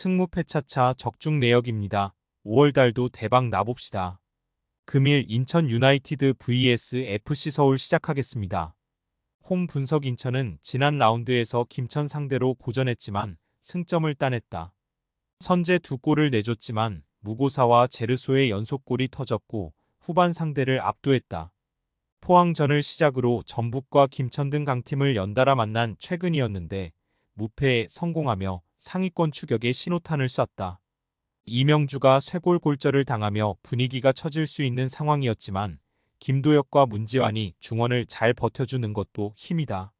승무패차차 적중 내역입니다. 5월달도 대박 나봅시다. 금일 인천 유나이티드 vs FC 서울 시작하겠습니다. 홈 분석 인천은 지난 라운드에서 김천 상대로 고전했지만 승점을 따냈다. 선제 2골을 내줬지만 무고사와 제르소의 연속골이 터졌고 후반 상대를 압도했다. 포항전을 시작으로 전북과 김천 등 강팀을 연달아 만난 최근이었는데 무패에 성공하며 상위권 추격에 신호탄을 쐈다. 이명주가 쇄골 골절을 당하며 분위기가 처질 수 있는 상황이었지만 김도혁과 문지환이 중원을 잘 버텨주는 것도 힘이다.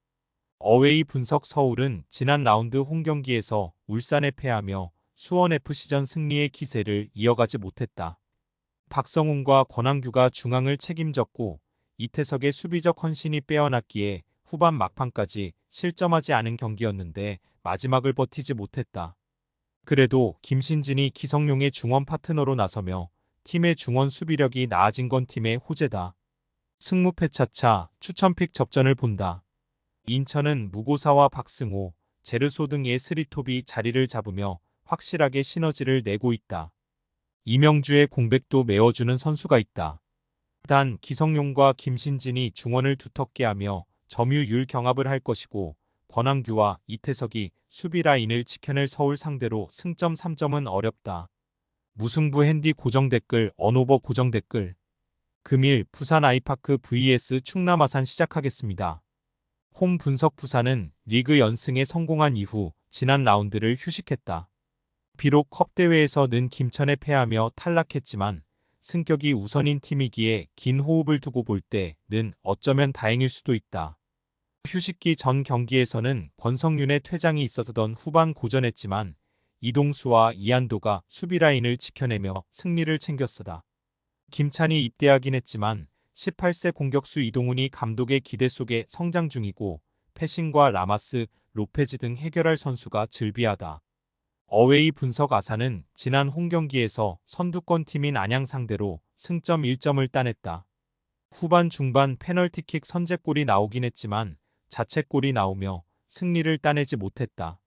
어웨이 분석 서울은 지난 라운드 홈경기에서 울산에 패하며 수원FC전 승리의 기세를 이어가지 못했다. 박성훈과 권항규가 중앙을 책임졌고 이태석의 수비적 헌신이 빼어났기에 후반 막판까지 실점하지 않은 경기였는데 마지막을 버티지 못했다. 그래도 김신진이 기성용의 중원 파트너로 나서며 팀의 중원 수비력이 나아진 건 팀의 호재다. 승무패차차 추천픽 접전을 본다. 인천은 무고사와 박승호, 제르소 등의 스리톱이 자리를 잡으며 확실하게 시너지를 내고 있다. 이명주의 공백도 메워주는 선수가 있다. 단 기성용과 김신진이 중원을 두텁게 하며 점유율 경합을 할 것이고 권항규와 이태석이 수비 라인을 지켜낼 서울 상대로 승점 3점은 어렵다. 무승부 핸디 고정 댓글 언오버 고정 댓글 금일 부산 아이파크 vs 충남 아산 시작하겠습니다. 홈 분석 부산은 리그 연승에 성공한 이후 지난 라운드를 휴식했다. 비록 컵대회에서 는 김천에 패하며 탈락했지만 승격이 우선인 팀이기에 긴 호흡을 두고 볼 때는 어쩌면 다행일 수도 있다. 휴식기 전 경기에서는 권성윤의 퇴장이 있었던 후반 고전했지만 이동수와 이한도가 수비 라인을 지켜내며 승리를 챙겼으다. 김찬이 입대하긴 했지만 18세 공격수 이동훈이 감독의 기대 속에 성장 중이고 패싱과 라마스, 로페즈 등 해결할 선수가 즐비하다. 어웨이 분석 아산은 지난 홈경기에서 선두권 팀인 안양 상대로 승점 1점을 따냈다. 후반 중반 페널티킥 선제골이 나오긴 했지만 자책골이 나오며 승리를 따내지 못했다.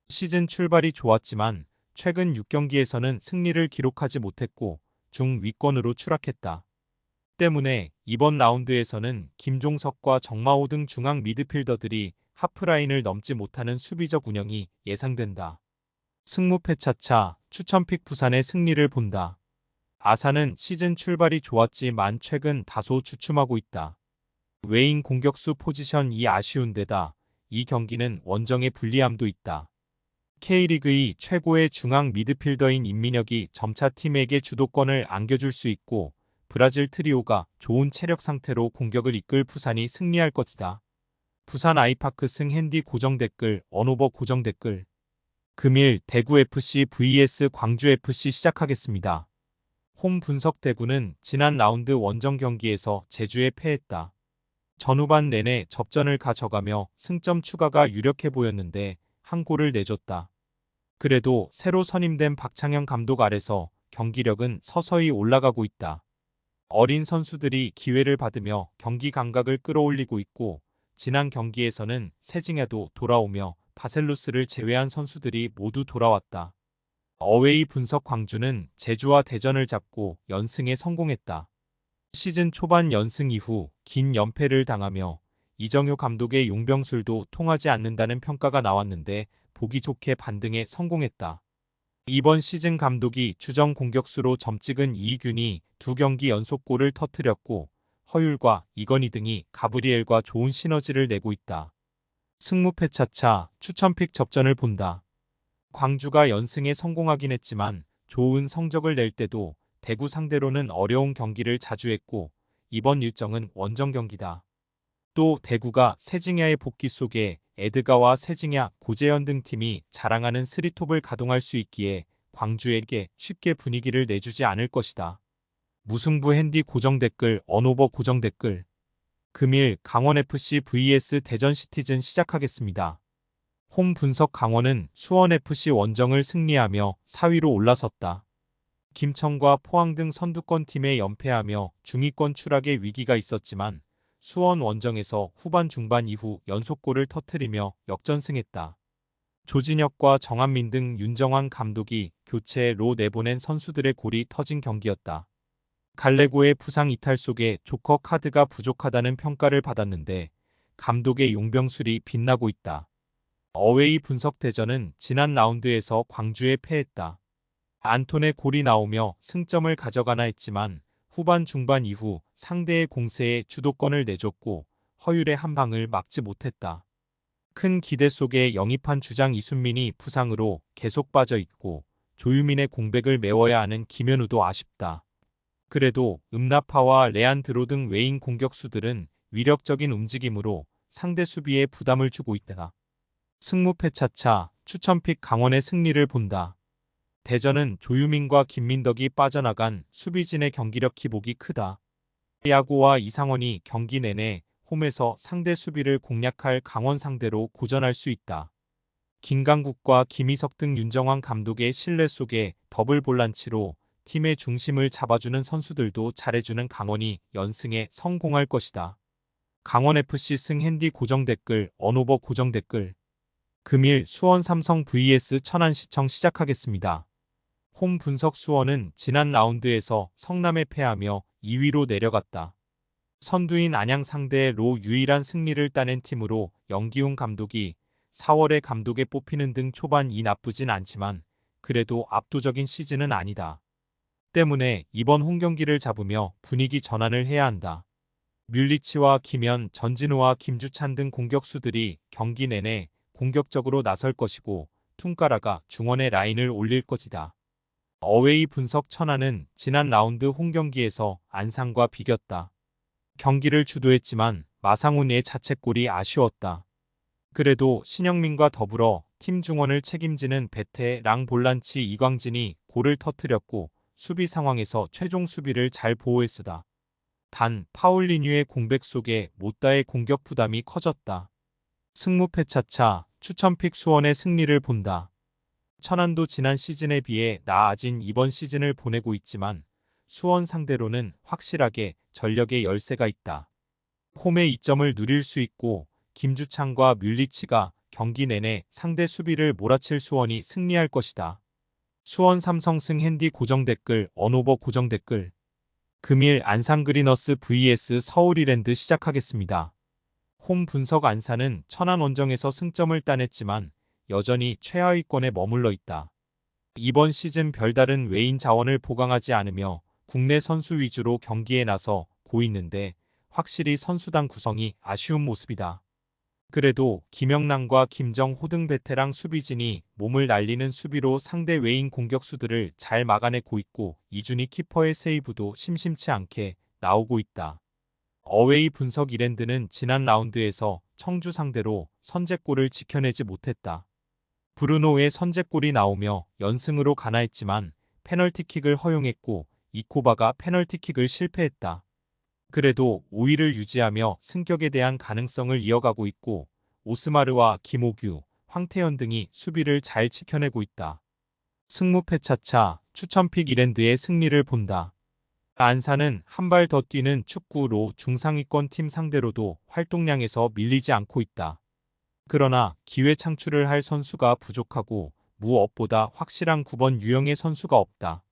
시즌 출발이 좋았지만 최근 6경기에서는 승리를 기록하지 못했고 중위권으로 추락했다. 때문에 이번 라운드에서는 김종석과 정마호 등 중앙 미드필더들이 하프라인을 넘지 못하는 수비적 운영이 예상된다. 승무패차차 추천픽 부산의 승리를 본다. 아산은 시즌 출발이 좋았지만 최근 다소 주춤하고 있다. 외인 공격수 포지션이 아쉬운 데다 이 경기는 원정의 불리함도 있다. K리그의 최고의 중앙 미드필더인 임민혁이 점차 팀에게 주도권을 안겨줄 수 있고 브라질 트리오가 좋은 체력 상태로 공격을 이끌 부산이 승리할 것이다. 부산 아이파크 승 핸디 고정 댓글 언오버 고정 댓글 금일 대구FC vs 광주FC 시작하겠습니다. 홈 분석 대구는 지난 라운드 원정 경기에서 제주에 패했다. 전후반 내내 접전을 가져가며 승점 추가가 유력해 보였는데 한 골을 내줬다. 그래도 새로 선임된 박창현 감독 아래서 경기력은 서서히 올라가고 있다. 어린 선수들이 기회를 받으며 경기 감각을 끌어올리고 있고 지난 경기에서는 세징야도 돌아오며 바셀루스를 제외한 선수들이 모두 돌아왔다. 어웨이 분석 광주는 제주와 대전을 잡고 연승에 성공했다. 시즌 초반 연승 이후 긴 연패를 당하며 이정효 감독의 용병술도 통하지 않는다는 평가가 나왔는데 보기 좋게 반등에 성공했다. 이번 시즌 감독이 주전 공격수로 점 찍은 이익균이 2경기 연속골을 터뜨렸고 허율과 이건희 등이 가브리엘과 좋은 시너지를 내고 있다. 승무패차차 추천픽 접전을 본다. 광주가 연승에 성공하긴 했지만 좋은 성적을 낼 때도 대구 상대로는 어려운 경기를 자주 했고 이번 일정은 원정 경기다. 또 대구가 세징야의 복귀 속에 에드가와 세징야, 고재현 등 팀이 자랑하는 스리톱을 가동할 수 있기에 광주에게 쉽게 분위기를 내주지 않을 것이다. 무승부 핸디 고정 댓글 언오버 고정 댓글 금일 강원FC vs 대전시티즌 시작하겠습니다. 홈 분석 강원은 수원FC 원정을 승리하며 4위로 올라섰다. 김천과 포항 등 선두권 팀에 연패하며 중위권 추락의 위기가 있었지만 수원 원정에서 후반 중반 이후 연속골을 터뜨리며 역전승했다. 조진혁과 정한민 등 윤정환 감독이 교체로 내보낸 선수들의 골이 터진 경기였다. 갈레고의 부상 이탈 속에 조커 카드가 부족하다는 평가를 받았는데 감독의 용병술이 빛나고 있다. 어웨이 분석 대전은 지난 라운드에서 광주에 패했다. 안톤의 골이 나오며 승점을 가져가나 했지만 후반 중반 이후 상대의 공세에 주도권을 내줬고 허율의 한 방을 막지 못했다. 큰 기대 속에 영입한 주장 이순민이 부상으로 계속 빠져 있고 조유민의 공백을 메워야 하는 김현우도 아쉽다. 그래도 음나파와 레안드로 등 외인 공격수들은 위력적인 움직임으로 상대 수비에 부담을 주고 있다. 승무패 차차 추천픽 강원의 승리를 본다. 대전은 조유민과 김민덕이 빠져나간 수비진의 경기력 기복이 크다. 야구와 이상원이 경기 내내 홈에서 상대 수비를 공략할 강원 상대로 고전할 수 있다. 김강국과 김희석 등 윤정환 감독의 신뢰 속에 더블 볼란치로 팀의 중심을 잡아주는 선수들도 잘해주는 강원이 연승에 성공할 것이다. 강원FC 승 핸디 고정 댓글 언오버 고정 댓글 금일 수원 삼성 vs 천안시청 시작하겠습니다. 홈 분석 수원은 지난 라운드에서 성남에 패하며 2위로 내려갔다. 선두인 안양 상대로 유일한 승리를 따낸 팀으로 영기훈 감독이 4월에 감독에 뽑히는 등 초반이 나쁘진 않지만 그래도 압도적인 시즌은 아니다. 때문에 이번 홈경기를 잡으며 분위기 전환을 해야 한다. 뮬리치와 김현, 전진우와 김주찬 등 공격수들이 경기 내내 공격적으로 나설 것이고 퉁가라가 중원에 라인을 올릴 것이다. 어웨이 분석 천안은 지난 라운드 홈경기에서 안산과 비겼다. 경기를 주도했지만 마상훈의 자책골이 아쉬웠다. 그래도 신영민과 더불어 팀 중원을 책임지는 베테랑 볼란치 이광진이 골을 터뜨렸고 수비 상황에서 최종 수비를 잘 보호했으다. 단 파울리뉴의 공백 속에 못다의 공격 부담이 커졌다. 승무패 차차 추천픽 수원의 승리를 본다. 천안도 지난 시즌에 비해 나아진 이번 시즌을 보내고 있지만 수원 상대로는 확실하게 전력의 열세가 있다. 홈의 이점을 누릴 수 있고 김주찬과 뮬리치가 경기 내내 상대 수비를 몰아칠 수원이 승리할 것이다. 수원 삼성승 핸디 고정 댓글 언오버 고정 댓글 금일 안산 그리너스 vs 서울 이랜드 시작하겠습니다. 홈 분석 안산은 천안 원정에서 승점을 따냈지만 여전히 최하위권에 머물러 있다. 이번 시즌 별다른 외인 자원을 보강하지 않으며 국내 선수 위주로 경기에 나서고 있는데 확실히 선수단 구성이 아쉬운 모습이다. 그래도 김영남과 김정호 등 베테랑 수비진이 몸을 날리는 수비로 상대 외인 공격수들을 잘 막아내고 있고 이준희 키퍼의 세이브도 심심치 않게 나오고 있다. 어웨이 분석 이랜드는 지난 라운드에서 청주 상대로 선제골을 지켜내지 못했다. 브루노의 선제골이 나오며 연승으로 가나 했지만 페널티킥을 허용했고 이코바가 페널티킥을 실패했다. 그래도 5위를 유지하며 승격에 대한 가능성을 이어가고 있고 오스마르와 김오규, 황태현 등이 수비를 잘 지켜내고 있다. 승무패 차차 추천픽 이랜드의 승리를 본다. 안산은 한 발 더 뛰는 축구로 중상위권 팀 상대로도 활동량에서 밀리지 않고 있다. 그러나 기회 창출을 할 선수가 부족하고 무엇보다 확실한 9번 유형의 선수가 없다.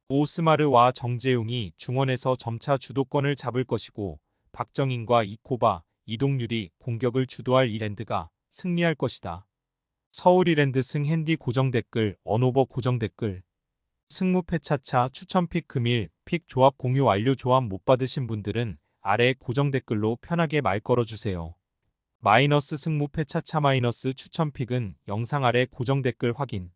오스마르와 정재용이 중원에서 점차 주도권을 잡을 것이고 박정인과 이코바, 이동률이 공격을 주도할 이랜드가 승리할 것이다. 서울 이랜드 승 핸디 고정 댓글 언오버 고정 댓글 승무패 차차 추천픽 금일 픽 조합 공유 완료 조합 못 받으신 분들은 아래 고정 댓글로 편하게 말 걸어주세요. 마이너스 승무패 차차 마이너스 추천픽은 영상 아래 고정 댓글 확인.